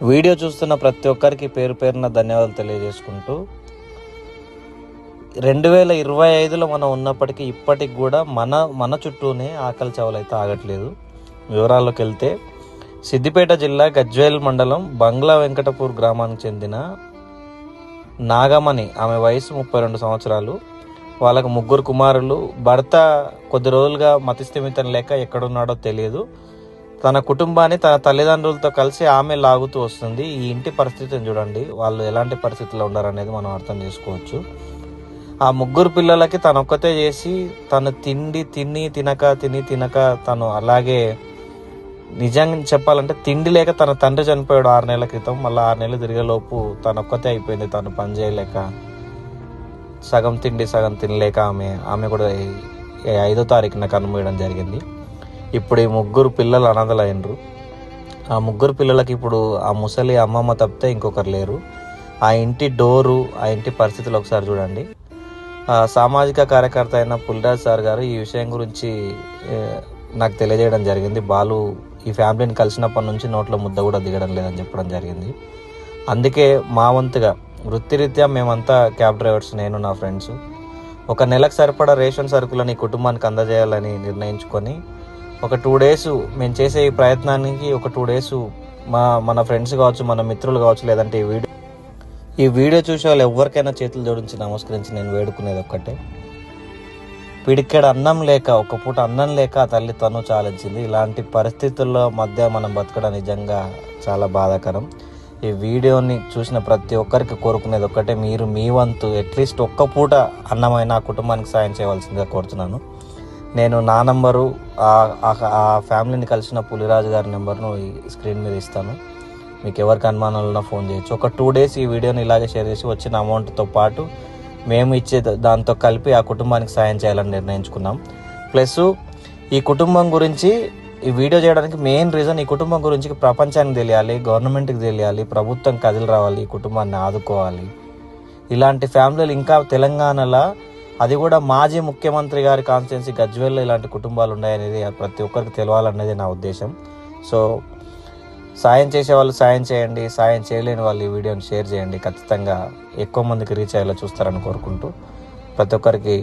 Video చూస్తున్న ప్రతి ఒక్కరికి పేరు పేరున ధన్యవాదాలు తెలియజేసుకుంటూ 2025లో మనం ఉన్నప్పటికీ ఇప్పటికి కూడా మన చుట్టూనే ఆకలి చావులు అయితే ఆగట్లేదు. వివరాల్లోకి వెళ్తే సిద్దిపేట జిల్లా గజ్వేల్ మండలం బంగ్లా వెంకటపూర్ గ్రామానికి చెందిన నాగమణి, ఆమె వయసు 32 సంవత్సరాలు. వాళ్ళకు 3 కుమారులు. భర్త కొద్ది రోజులుగా మతిస్థిమితం లేక ఎక్కడున్నాడో తెలియదు. తన కుటుంబాన్ని తన తల్లిదండ్రులతో కలిసి ఆమె లాగుతూ వస్తుంది. ఈ ఇంటి పరిస్థితిని చూడండి, వాళ్ళు ఎలాంటి పరిస్థితుల్లో ఉన్నారనేది మనం అర్థం చేసుకోవచ్చు. ఆ 3 పిల్లలకి తను ఒక్కతే చేసి తను తినక తను అలాగే, నిజంగా చెప్పాలంటే తిండి లేక తన తండ్రి చనిపోయాడు 6 నెలల క్రితం. మళ్ళీ 6 నెలలు తిరిగేలోపు తను ఒక్కతే అయిపోయింది. తను పని చేయలేక సగం తిండి సగం తినలేక ఆమె కూడా 5వ తారీఖున కన్నుమూయడం జరిగింది. ఇప్పుడు ఈ 3 పిల్లలు అనాథలైనరు. ఆ 3 పిల్లలకి ఇప్పుడు ఆ ముసలి అమ్మమ్మ తప్పితే ఇంకొకరు లేరు. ఆ ఇంటి డోరు, ఆ ఇంటి పరిస్థితులు ఒకసారి చూడండి. సామాజిక కార్యకర్త అయిన పుల్రాజ్ సార్ గారు ఈ విషయం గురించి నాకు తెలియజేయడం జరిగింది. బాలు ఈ ఫ్యామిలీని కలిసినప్పటి నుంచి నోట్లో ముద్ద కూడా దిగడం లేదని చెప్పడం జరిగింది. అందుకే మా వంతుగా వృత్తిరీత్యా మేమంతా క్యాబ్ డ్రైవర్స్, నేను నా ఫ్రెండ్స్, ఒక నెలకు సరిపడా రేషన్ సరుకులని కుటుంబానికి అందజేయాలని నిర్ణయించుకొని ఒక 2 డేస్ మేము చేసే ఈ ప్రయత్నానికి ఒక 2 డేస్ మన ఫ్రెండ్స్ కావచ్చు, మన మిత్రులు కావచ్చు, లేదంటే ఈ వీడియో చూసే వాళ్ళు ఎవరికైనా చేతులు జోడించి నమస్కరించి నేను వేడుకునేది ఒక్కటే, పిడికెడ అన్నం లేక, ఒక పూట అన్నం లేక ఆ తల్లి తను చాలించింది. ఇలాంటి పరిస్థితుల్లో మధ్య మనం బతకడం నిజంగా చాలా బాధాకరం. ఈ వీడియోని చూసిన ప్రతి ఒక్కరికి కోరుకునేది ఒక్కటే, మీరు మీ వంతు అట్లీస్ట్ ఒక్క పూట అన్నమైన ఆ కుటుంబానికి సాయం చేయవలసిందిగా కోరుతున్నాను. నేను నా నంబరు, ఆ ఫ్యామిలీని కలిసిన పులిరాజు గారి నెంబర్ను ఈ స్క్రీన్ మీద ఇస్తాను. మీకు ఎవరికి అనుమానాలు ఉన్నా ఫోన్ చేయొచ్చు. ఒక 2 డేస్ ఈ వీడియోని ఇలాగే షేర్ చేసి వచ్చిన అమౌంట్తో పాటు మేము ఇచ్చే దాంతో కలిపి ఆ కుటుంబానికి సాయం చేయాలని నిర్ణయించుకున్నాం. ప్లస్ ఈ కుటుంబం గురించి ఈ వీడియో చేయడానికి మెయిన్ రీజన్, ఈ కుటుంబం గురించి ప్రపంచానికి తెలియాలి, గవర్నమెంట్కి తెలియాలి, ప్రభుత్వం కదిలి రావాలి, ఈ కుటుంబాన్ని ఆదుకోవాలి. ఇలాంటి ఫ్యామిలీలు ఇంకా తెలంగాణలో, అది కూడా మాజీ ముఖ్యమంత్రి గారి కాన్స్టిట్యున్సీ గజ్వేల్లో ఇలాంటి కుటుంబాలు ఉన్నాయనేది ప్రతి ఒక్కరికి తెలవాలనేది నా ఉద్దేశం. సో సాయం చేసే వాళ్ళు సాయం చేయండి, సాయం చేయలేని వాళ్ళు ఈ వీడియోని షేర్ చేయండి. ఖచ్చితంగా ఎక్కువ మందికి రీచ్ అయ్యేలా చూస్తారని కోరుకుంటూ ప్రతి ఒక్కరికి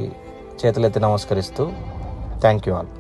చేతులెత్తి నమస్కరిస్తూ థ్యాంక్ యూ ఆల్.